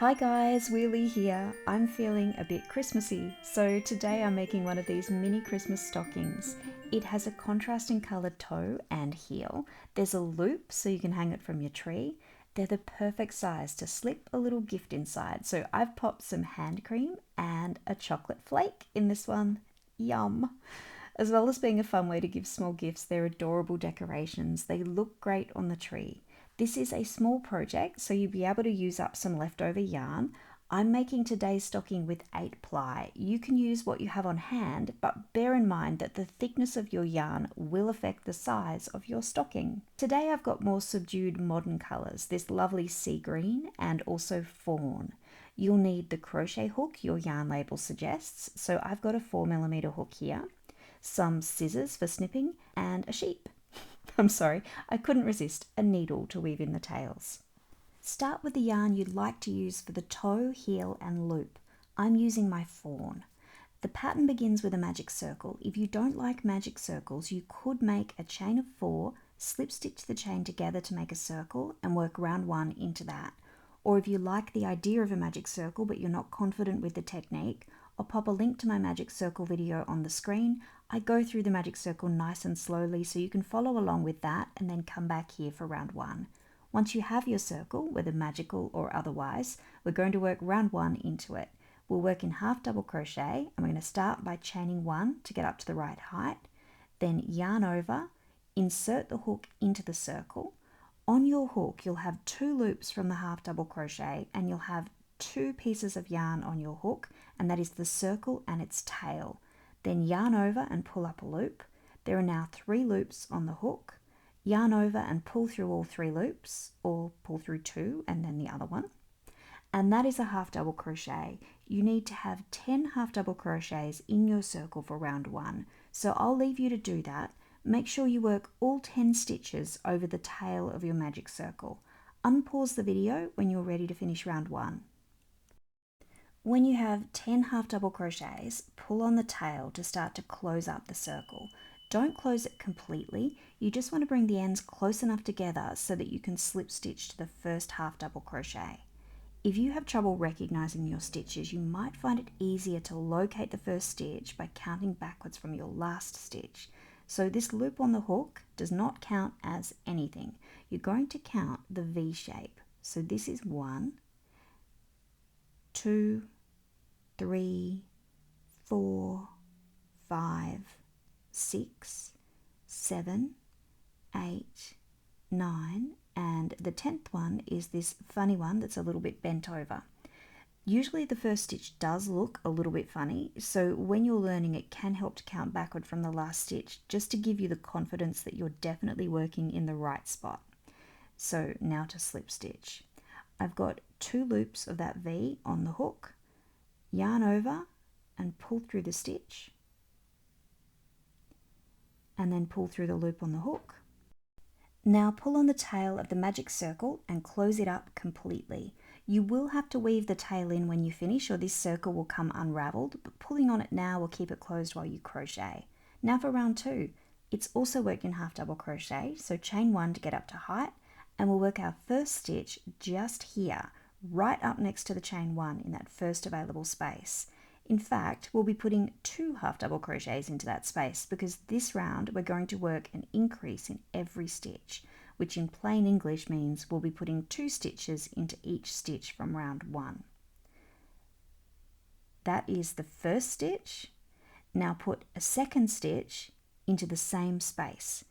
Hi guys, Wheelie here. I'm feeling a bit Christmassy, so today I'm making one of these mini Christmas stockings. It has a contrasting coloured toe and heel. There's a loop so you can hang it from your tree. They're the perfect size to slip a little gift inside. So I've popped some hand cream and a chocolate flake in this one. Yum! As well as being a fun way to give small gifts, they're adorable decorations. They look great on the tree. This is a small project, so you'll be able to use up some leftover yarn. I'm making today's stocking with 8 ply. You can use what you have on hand, but bear in mind that the thickness of your yarn will affect the size of your stocking. Today I've got more subdued modern colours, this lovely sea green and also fawn. You'll need the crochet hook your yarn label suggests, so I've got a 4mm hook here, some scissors for snipping, and a sheep. I'm sorry, I couldn't resist a needle to weave in the tails. Start with the yarn you'd like to use for the toe, heel and loop. I'm using my fawn. The pattern begins with a magic circle. If you don't like magic circles, you could make a chain of 4, slip stitch the chain together to make a circle and work round 1 into that. Or if you like the idea of a magic circle but you're not confident with the technique, I'll pop a link to my magic circle video on the screen. I go through the magic circle nice and slowly so you can follow along with that and then come back here for round 1. Once you have your circle, whether magical or otherwise, we're going to work round 1 into it. We'll work in half double crochet and we're going to start by chaining 1 to get up to the right height, then yarn over, insert the hook into the circle. On your hook you'll have 2 loops from the half double crochet and you'll have 2 pieces of yarn on your hook, and that is the circle and its tail. Then yarn over and pull up a loop. There are now 3 loops on the hook. Yarn over and pull through all 3 loops, or pull through 2 and then the other one. And that is a half double crochet. You need to have 10 half double crochets in your circle for round 1. So I'll leave you to do that. Make sure you work all 10 stitches over the tail of your magic circle. Unpause the video when you're ready to finish round 1. When you have 10 half double crochets, pull on the tail to start to close up the circle. Don't close it completely, you just want to bring the ends close enough together so that you can slip stitch to the first half double crochet. If you have trouble recognizing your stitches, you might find it easier to locate the first stitch by counting backwards from your last stitch. So this loop on the hook does not count as anything. You're going to count the V shape. So this is 1, 2, 3, 4, 5, 6, 7, 8, 9, and the 10th one is this funny one that's a little bit bent over. Usually the first stitch does look a little bit funny, so when you're learning it can help to count backward from the last stitch just to give you the confidence that you're definitely working in the right spot. So now to slip stitch. I've got 2 loops of that V on the hook, yarn over and pull through the stitch, and then pull through the loop on the hook. Now pull on the tail of the magic circle and close it up completely. You will have to weave the tail in when you finish or this circle will come unraveled, but pulling on it now will keep it closed while you crochet. Now for round 2. It's also worked in half double crochet, so chain 1 to get up to height, and we'll work our first stitch just here, right up next to the chain 1 in that first available space. In fact, we'll be putting 2 half double crochets into that space because this round we're going to work an increase in every stitch, which in plain English means we'll be putting 2 stitches into each stitch from round 1. That is the first stitch. Now put a second stitch into the same space.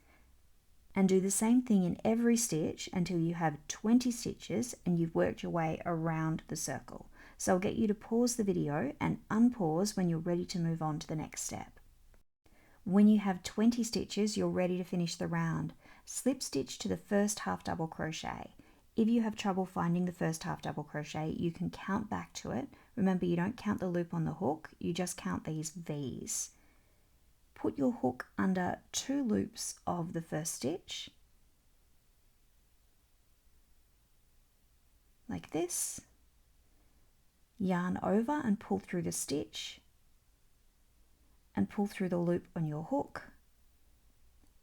And do the same thing in every stitch until you have 20 stitches and you've worked your way around the circle. So I'll get you to pause the video and unpause when you're ready to move on to the next step. When you have 20 stitches, you're ready to finish the round. Slip stitch to the first half double crochet. If you have trouble finding the first half double crochet, you can count back to it. Remember, you don't count the loop on the hook, you just count these V's. Put your hook under 2 loops of the first stitch, like this. Yarn over and pull through the stitch, and pull through the loop on your hook.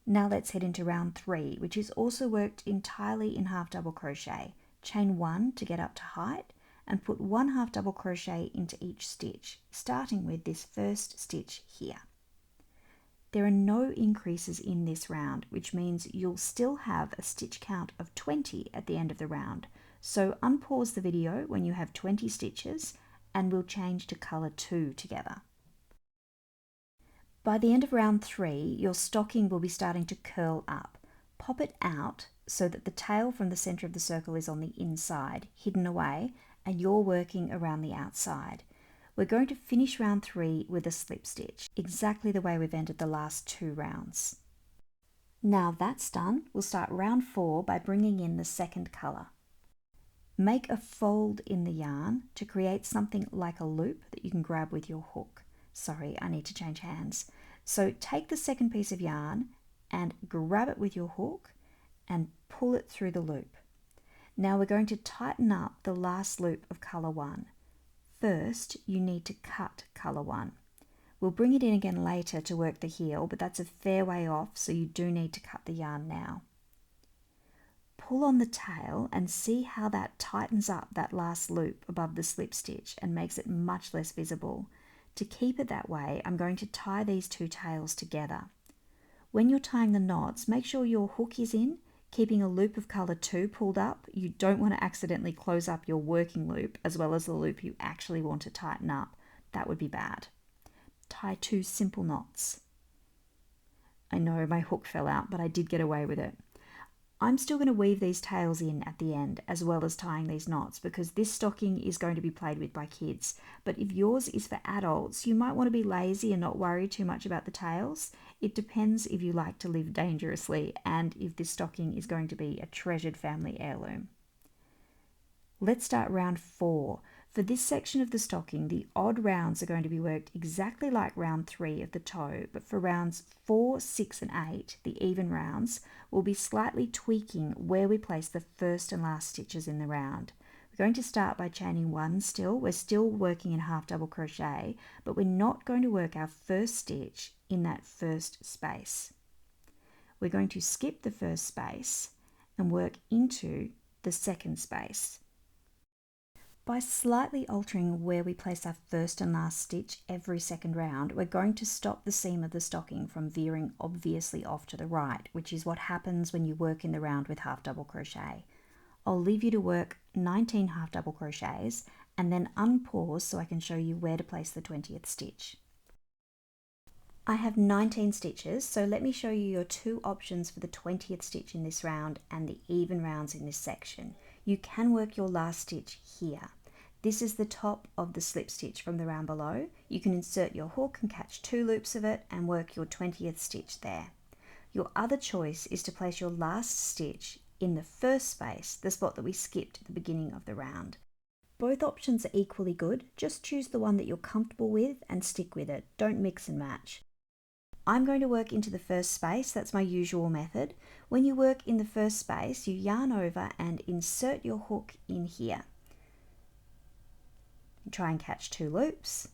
Now let's head into round 3, which is also worked entirely in half double crochet. Chain 1 to get up to height, and put 1 half double crochet into each stitch, starting with this first stitch here. There are no increases in this round, which means you'll still have a stitch count of 20 at the end of the round. So unpause the video when you have 20 stitches and we'll change to colour 2 together. By the end of round 3, your stocking will be starting to curl up. Pop it out so that the tail from the centre of the circle is on the inside, hidden away, and you're working around the outside. We're going to finish round 3 with a slip stitch, exactly the way we've ended the last 2 rounds. Now that's done, we'll start round 4 by bringing in the second colour. Make a fold in the yarn to create something like a loop that you can grab with your hook. Sorry, I need to change hands. So take the second piece of yarn and grab it with your hook and pull it through the loop. Now we're going to tighten up the last loop of colour 1. First, you need to cut colour 1. We'll bring it in again later to work the heel, but that's a fair way off, so you do need to cut the yarn now. Pull on the tail and see how that tightens up that last loop above the slip stitch and makes it much less visible. To keep it that way, I'm going to tie these 2 tails together. When you're tying the knots, make sure your hook is in, keeping a loop of colour 2 pulled up. You don't want to accidentally close up your working loop as well as the loop you actually want to tighten up. That would be bad. Tie 2 simple knots. I know my hook fell out, but I did get away with it. I'm still going to weave these tails in at the end as well as tying these knots because this stocking is going to be played with by kids. But if yours is for adults, you might want to be lazy and not worry too much about the tails. It depends if you like to live dangerously and if this stocking is going to be a treasured family heirloom. Let's start round 4. For this section of the stocking, the odd rounds are going to be worked exactly like round 3 of the toe, but for rounds 4, 6 and 8, the even rounds, we'll be slightly tweaking where we place the first and last stitches in the round. We're going to start by chaining 1 still. We're still working in half double crochet, but we're not going to work our first stitch in that first space. We're going to skip the first space and work into the second space. By slightly altering where we place our first and last stitch every second round, we're going to stop the seam of the stocking from veering obviously off to the right, which is what happens when you work in the round with half double crochet. I'll leave you to work 19 half double crochets and then unpause so I can show you where to place the 20th stitch. I have 19 stitches, so let me show you your 2 options for the 20th stitch in this round and the even rounds in this section. You can work your last stitch here. This is the top of the slip stitch from the round below. You can insert your hook and catch 2 loops of it and work your 20th stitch there. Your other choice is to place your last stitch in the first space, the spot that we skipped at the beginning of the round. Both options are equally good, just choose the one that you're comfortable with and stick with it. Don't mix and match. I'm going to work into the first space, that's my usual method. When you work in the first space, you yarn over and insert your hook in here. Try and catch 2 loops.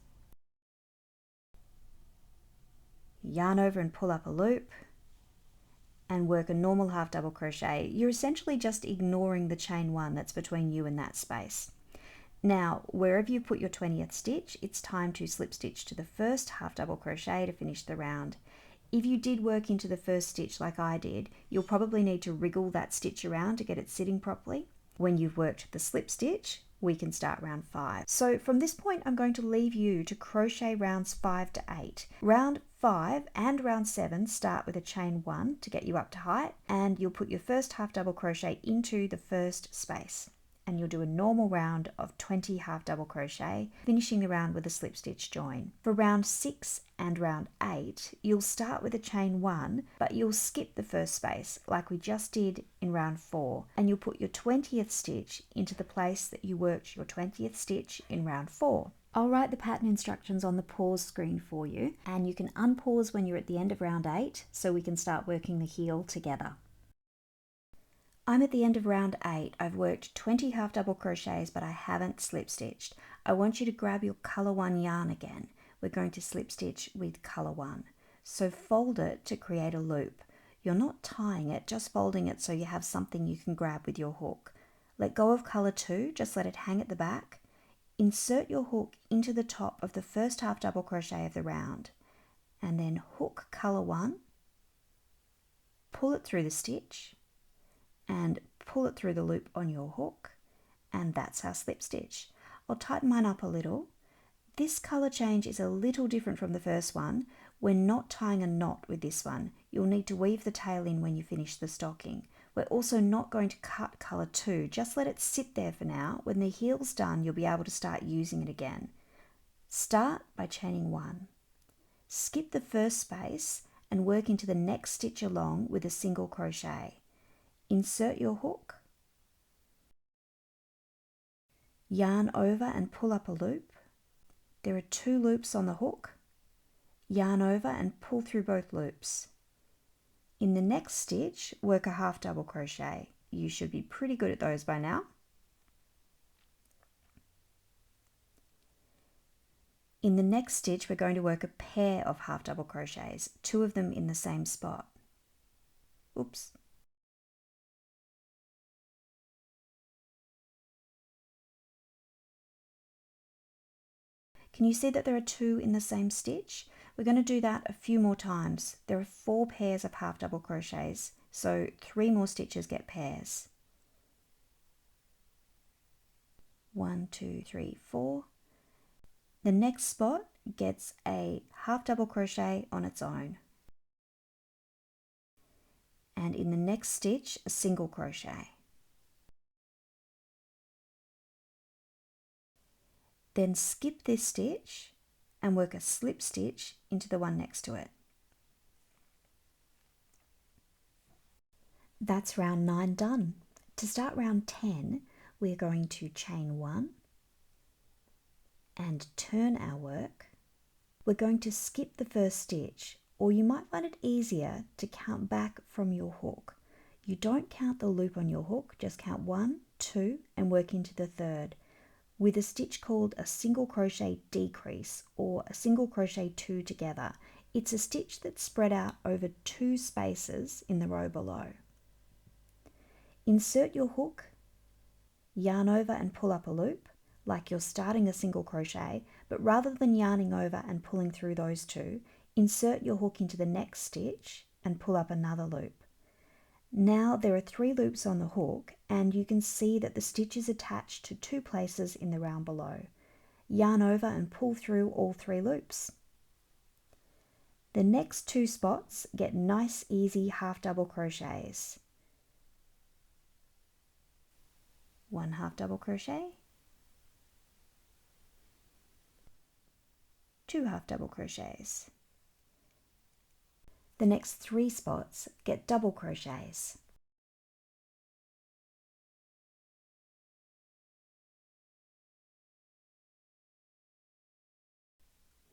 Yarn over and pull up a loop and work a normal half double crochet. You're essentially just ignoring the chain 1 that's between you and that space. Now, wherever you put your 20th stitch, it's time to slip stitch to the first half double crochet to finish the round. If you did work into the first stitch like I did, you'll probably need to wriggle that stitch around to get it sitting properly. When you've worked the slip stitch, we can start round 5. So from this point, I'm going to leave you to crochet rounds 5 to 8. Round 5 and round 7 start with a chain 1 to get you up to height, and you'll put your first half double crochet into the first space. And you'll do a normal round of 20 half double crochet, finishing the round with a slip stitch join. For round 6 and round 8, you'll start with a chain 1, but you'll skip the first space like we just did in round 4, and you'll put your 20th stitch into the place that you worked your 20th stitch in round 4. I'll write the pattern instructions on the pause screen for you, and you can unpause when you're at the end of round 8 so we can start working the heel together. I'm at the end of round 8. I've worked 20 half double crochets, but I haven't slip stitched. I want you to grab your colour 1 yarn again. We're going to slip stitch with colour 1. So fold it to create a loop. You're not tying it, just folding it so you have something you can grab with your hook. Let go of colour 2, just let it hang at the back. Insert your hook into the top of the first half double crochet of the round, and then hook colour 1, pull it through the stitch, and pull it through the loop on your hook, and that's our slip stitch. I'll tighten mine up a little. This colour change is a little different from the first one. We're not tying a knot with this one. You'll need to weave the tail in when you finish the stocking. We're also not going to cut colour 2, just let it sit there for now. When the heel's done, you'll be able to start using it again. Start by chaining 1. Skip the first space and work into the next stitch along with a single crochet. Insert your hook, yarn over and pull up a loop. There are 2 loops on the hook. Yarn over and pull through both loops. In the next stitch, work a half double crochet. You should be pretty good at those by now. In the next stitch, we're going to work a pair of half double crochets, 2 of them in the same spot. Oops. Can you see that there are 2 in the same stitch? We're going to do that a few more times. There are 4 pairs of half double crochets, so 3 more stitches get pairs. 1, 2, 3, 4. The next spot gets a half double crochet on its own. And in the next stitch, a single crochet. Then skip this stitch and work a slip stitch into the one next to it. That's round 9 done. To start round 10, we're going to chain 1 and turn our work. We're going to skip the first stitch, or you might find it easier to count back from your hook. You don't count the loop on your hook, just count 1, 2 and work into the third with a stitch called a single crochet decrease or a single crochet 2 together. It's a stitch that's spread out over 2 spaces in the row below. Insert your hook, yarn over and pull up a loop like you're starting a single crochet, but rather than yarning over and pulling through those 2, insert your hook into the next stitch and pull up another loop. Now there are 3 loops on the hook, and you can see that the stitch is attached to 2 places in the round below. Yarn over and pull through all 3 loops. The next 2 spots get nice easy half double crochets. 1 half double crochet, 2 half double crochets. The next 3 spots get double crochets.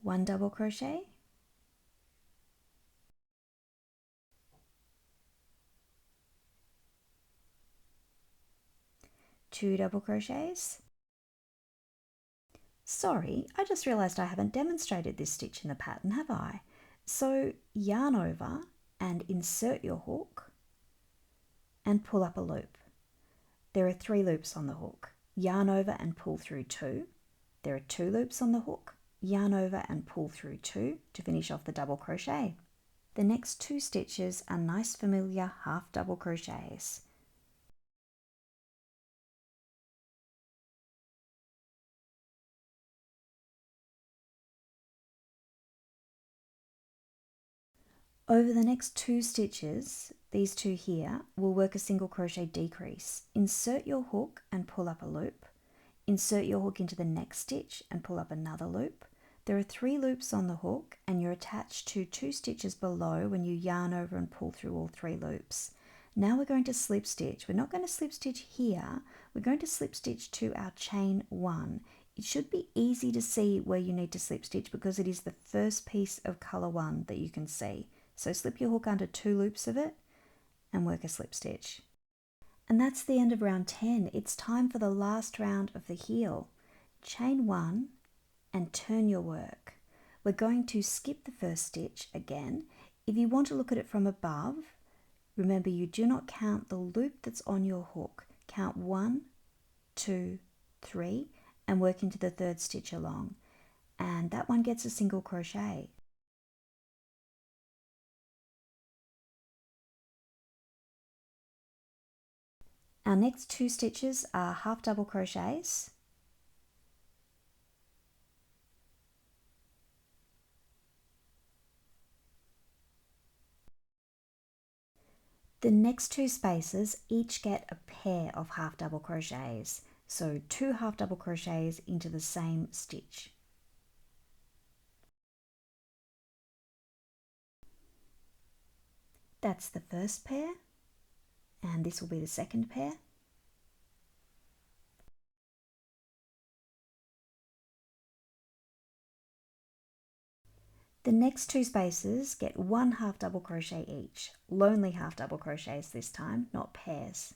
One double crochet, two double crochets. Sorry, I just realized I haven't demonstrated this stitch in the pattern, have I? So yarn over and insert your hook and pull up a loop. There are 3 loops on the hook. Yarn over and pull through 2. There are 2 loops on the hook. Yarn over and pull through 2 to finish off the double crochet. The next 2 stitches are nice familiar half double crochets. Over the next 2 stitches, these 2 here, we'll work a single crochet decrease. Insert your hook and pull up a loop. Insert your hook into the next stitch and pull up another loop. There are 3 loops on the hook, and you're attached to 2 stitches below when you yarn over and pull through all 3 loops. Now we're going to slip stitch. We're not going to slip stitch here. We're going to slip stitch to our chain 1. It should be easy to see where you need to slip stitch because it is the first piece of colour 1 that you can see. So slip your hook under 2 loops of it and work a slip stitch. And that's the end of round 10. It's time for the last round of the heel. Chain 1 and turn your work. We're going to skip the first stitch again. If you want to look at it from above, remember you do not count the loop that's on your hook. Count 1, 2, 3 and work into the third stitch along. And that one gets a single crochet. Our next 2 stitches are half double crochets. The next 2 spaces each get a pair of half double crochets, so 2 half double crochets into the same stitch. That's the first pair, and this will be the second pair. The next 2 spaces get 1 half double crochet each, lonely half double crochets this time, not pairs.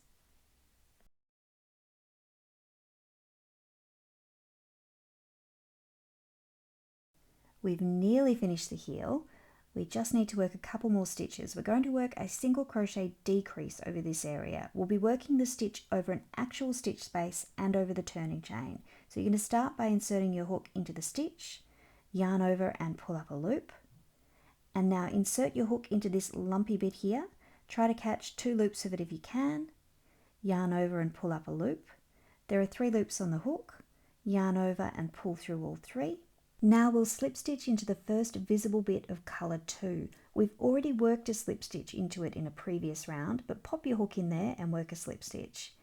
We've nearly finished the heel. We just need to work a couple more stitches. We're going to work a single crochet decrease over this area. We'll be working the stitch over an actual stitch space and over the turning chain. So you're going to start by inserting your hook into the stitch, yarn over and pull up a loop. And now insert your hook into this lumpy bit here. Try to catch 2 loops of it if you can. Yarn over and pull up a loop. There are 3 loops on the hook. Yarn over and pull through all 3. Now we'll slip stitch into the first visible bit of colour 2. We've already worked a slip stitch into it in a previous round, but pop your hook in there and work a slip stitch.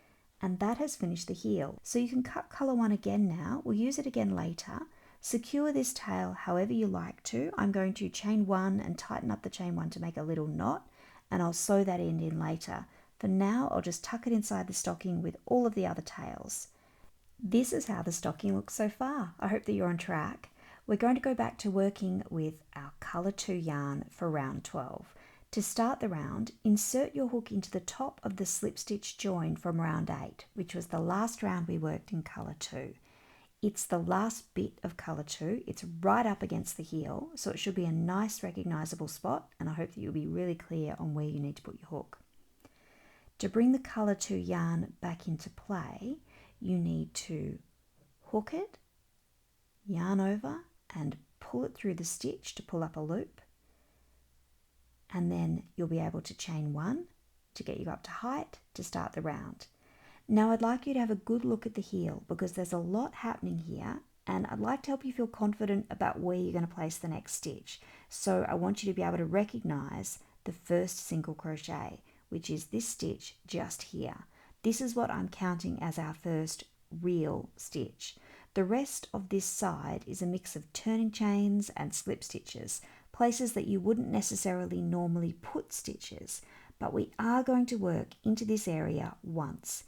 And that has finished the heel. So you can cut colour 1 again now. We'll use it again later. Secure this tail however you like to. I'm going to chain 1 and tighten up the chain 1 to make a little knot, and I'll sew that end in later. For now, I'll just tuck it inside the stocking with all of the other tails. This is how the stocking looks so far. I hope that you're on track. We're going to go back to working with our colour 2 yarn for round 12. To start the round, insert your hook into the top of the slip stitch join from round 8, which was the last round we worked in colour 2. It's the last bit of colour 2. It's right up against the heel, so it should be a nice recognisable spot, and I hope that you'll be really clear on where you need to put your hook. To bring the colour 2 yarn back into play, you need to hook it, yarn over, and pull it through the stitch to pull up a loop, and then you'll be able to chain 1 to get you up to height to start the round. Now I'd like you to have a good look at the heel because there's a lot happening here, and I'd like to help you feel confident about where you're going to place the next stitch. So I want you to be able to recognize the first single crochet, which is this stitch just here. This is what I'm counting as our first real stitch. The rest of this side is a mix of turning chains and slip stitches, places that you wouldn't necessarily normally put stitches, but we are going to work into this area once,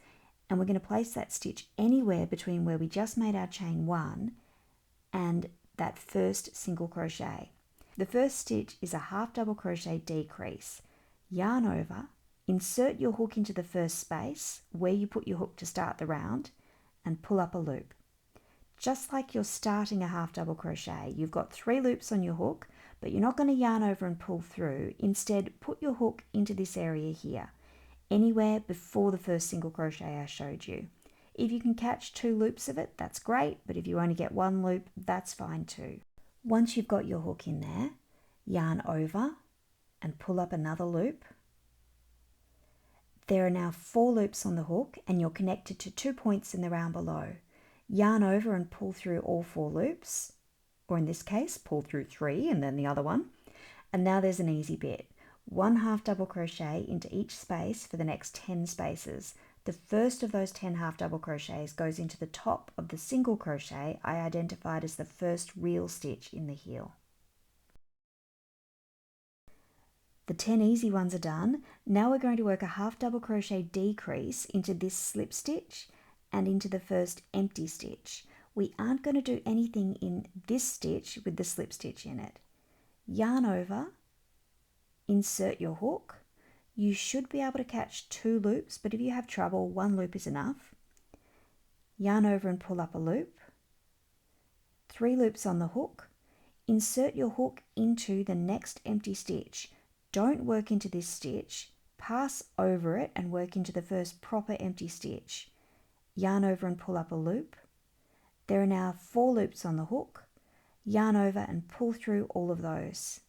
and we're going to place that stitch anywhere between where we just made our chain 1 and that first single crochet. The first stitch is a half double crochet decrease. Yarn over, insert your hook into the first space where you put your hook to start the round, and pull up a loop. Just like you're starting a half double crochet, you've got 3 loops on your hook, but you're not going to yarn over and pull through. Instead, put your hook into this area here, anywhere before the first single crochet I showed you. If you can catch 2 loops of it, that's great, but if you only get 1 loop, that's fine too. Once you've got your hook in there, yarn over and pull up another loop. There are now 4 loops on the hook, and you're connected to 2 points in the round below. Yarn over and pull through all 4 loops, or in this case, pull through 3 and then the other one. And now there's an easy bit. 1 half double crochet into each space for the next 10 spaces. The first of those 10 half double crochets goes into the top of the single crochet I identified as the first real stitch in the heel. The 10 easy ones are done. Now we're going to work a half double crochet decrease into this slip stitch and into the first empty stitch. We aren't going to do anything in this stitch with the slip stitch in it. Yarn over, insert your hook. You should be able to catch 2 loops, but if you have trouble, 1 loop is enough. Yarn over and pull up a loop. 3 loops on the hook. Insert your hook into the next empty stitch. Don't work into this stitch. Pass over it and work into the first proper empty stitch. Yarn over and pull up a loop. There are now 4 loops on the hook. Yarn over and pull through all of those.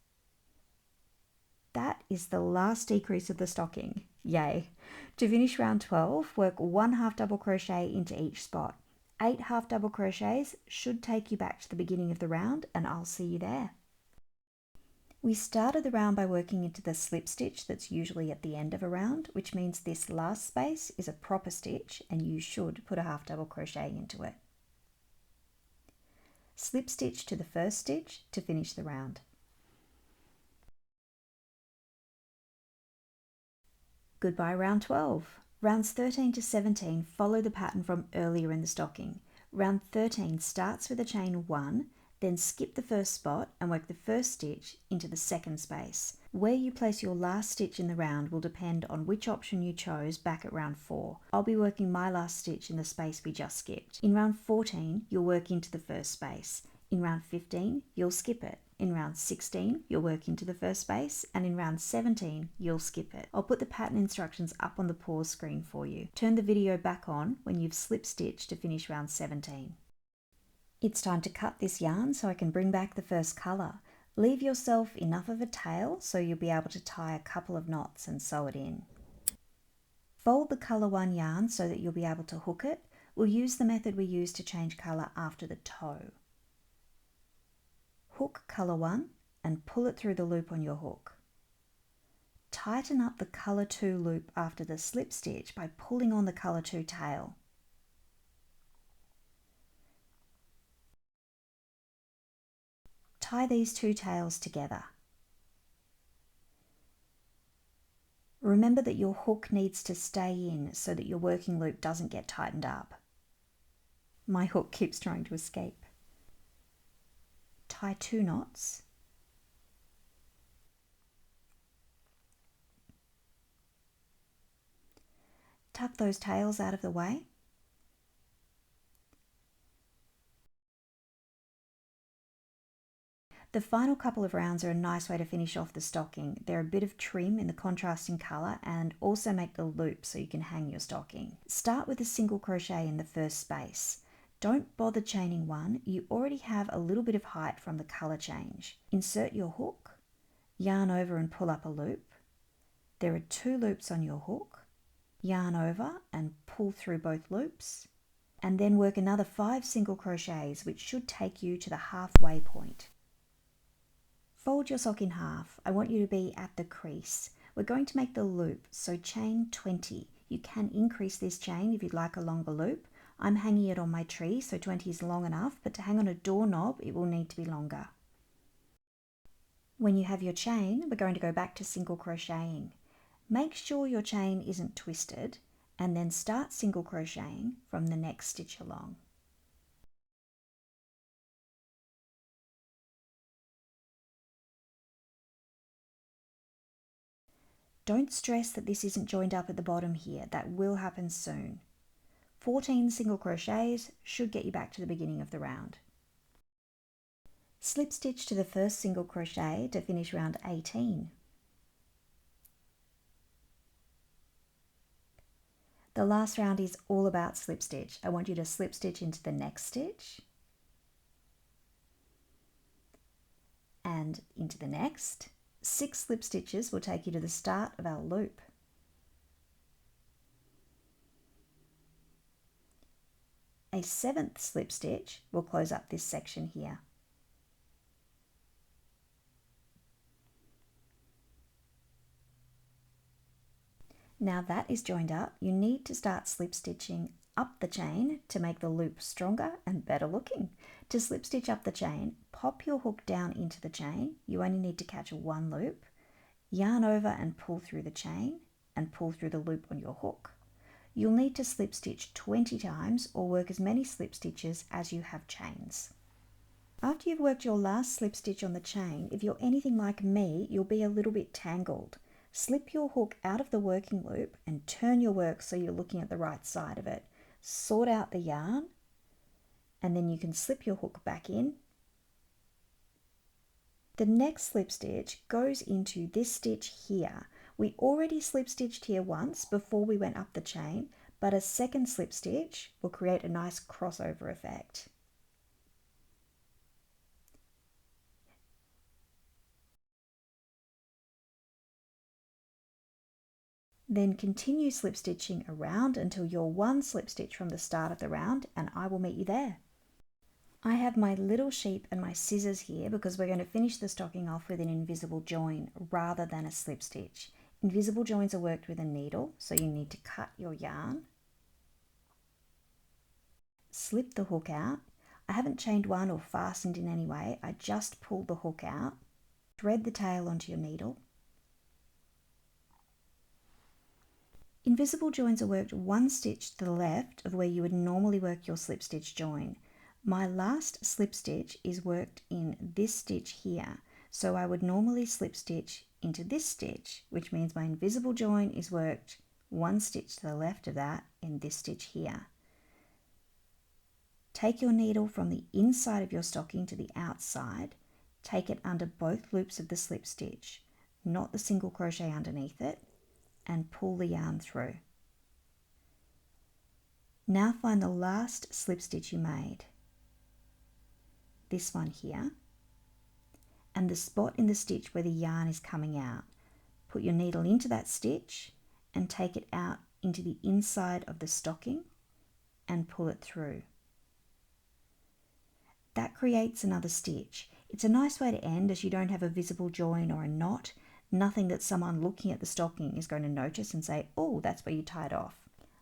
That is the last decrease of the stocking. Yay! To finish round 12, work 1 half double crochet into each spot. 8 half double crochets should take you back to the beginning of the round, and I'll see you there. We started the round by working into the slip stitch that's usually at the end of a round, which means this last space is a proper stitch and you should put a half double crochet into it. Slip stitch to the first stitch to finish the round. Goodbye round 12. Rounds 13 to 17 follow the pattern from earlier in the stocking. Round 13 starts with a chain 1, then skip the first spot and work the first stitch into the second space. Where you place your last stitch in the round will depend on which option you chose back at round 4. I'll be working my last stitch in the space we just skipped. In round 14, you'll work into the first space. In round 15, you'll skip it. In round 16, you'll work into the first space, and in round 17, you'll skip it. I'll put the pattern instructions up on the pause screen for you. Turn the video back on when you've slip stitched to finish round 17. It's time to cut this yarn so I can bring back the first colour. Leave yourself enough of a tail so you'll be able to tie a couple of knots and sew it in. Fold the colour 1 yarn so that you'll be able to hook it. We'll use the method we used to change colour after the toe. Hook colour 1 and pull it through the loop on your hook. Tighten up the colour 2 loop after the slip stitch by pulling on the colour 2 tail. Tie these 2 tails together. Remember that your hook needs to stay in so that your working loop doesn't get tightened up. My hook keeps trying to escape. Tie 2 knots. Tuck those tails out of the way. The final couple of rounds are a nice way to finish off the stocking. They're a bit of trim in the contrasting colour and also make the loop so you can hang your stocking. Start with a single crochet in the first space. Don't bother chaining 1, you already have a little bit of height from the colour change. Insert your hook, yarn over and pull up a loop. There are 2 loops on your hook. Yarn over and pull through both loops. And then work another 5 single crochets, which should take you to the halfway point. Fold your sock in half. I want you to be at the crease. We're going to make the loop, so chain 20. You can increase this chain if you'd like a longer loop. I'm hanging it on my tree, so 20 is long enough, but to hang on a doorknob, it will need to be longer. When you have your chain, we're going to go back to single crocheting. Make sure your chain isn't twisted, and then start single crocheting from the next stitch along. Don't stress that this isn't joined up at the bottom here, that will happen soon. 14 single crochets should get you back to the beginning of the round. Slip stitch to the first single crochet to finish round 18. The last round is all about slip stitch. I want you to slip stitch into the next stitch and into the next. 6 slip stitches will take you to the start of our loop. A 7th slip stitch will close up this section here. Now that is joined up, you need to start slip stitching up the chain to make the loop stronger and better looking. To slip stitch up the chain, pop your hook down into the chain. You only need to catch 1 loop. Yarn over and pull through the chain and pull through the loop on your hook. You'll need to slip stitch 20 times or work as many slip stitches as you have chains. After you've worked your last slip stitch on the chain, if you're anything like me, you'll be a little bit tangled. Slip your hook out of the working loop and turn your work so you're looking at the right side of it. Sort out the yarn and then you can slip your hook back in. The next slip stitch goes into this stitch here. We already slip stitched here once before we went up the chain, but a second slip stitch will create a nice crossover effect. Then continue slip stitching around until you're one slip stitch from the start of the round, and I will meet you there. I have my little sheep and my scissors here because we're going to finish the stocking off with an invisible join rather than a slip stitch. Invisible joins are worked with a needle, so you need to cut your yarn, slip the hook out. I haven't chained one or fastened in any way, I just pulled the hook out, thread the tail onto your needle. Invisible joins are worked one stitch to the left of where you would normally work your slip stitch join. My last slip stitch is worked in this stitch here, so I would normally slip stitch into this stitch, which means my invisible join is worked one stitch to the left of that in this stitch here. Take your needle from the inside of your stocking to the outside, take it under both loops of the slip stitch, not the single crochet underneath it, and pull the yarn through. Now find the last slip stitch you made, this one here, and the spot in the stitch where the yarn is coming out. Put your needle into that stitch and take it out into the inside of the stocking and pull it through. That creates another stitch. It's a nice way to end as you don't have a visible join or a knot, nothing that someone looking at the stocking is going to notice and say, oh, that's where you tied off.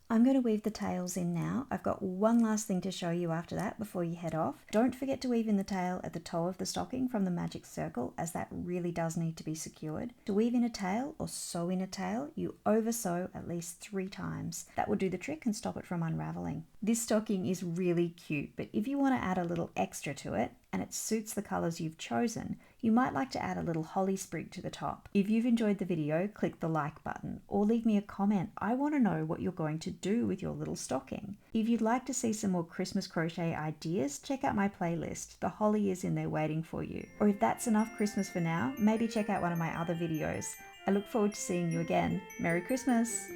I'm going to weave the tails in now. I've got one last thing to show you after that before you head off. Don't forget to weave in the tail at the toe of the stocking from the magic circle, as that really does need to be secured. To weave in a tail or sew in a tail, you over sew at least 3 times. That will do the trick and stop it from unraveling. This stocking is really cute, but if you want to add a little extra to it, and it suits the colours you've chosen, you might like to add a little holly sprig to the top. If you've enjoyed the video, click the like button or leave me a comment. I want to know what you're going to do with your little stocking. If you'd like to see some more Christmas crochet ideas, check out my playlist. The holly is in there waiting for you. Or if that's enough Christmas for now, maybe check out one of my other videos. I look forward to seeing you again. Merry Christmas!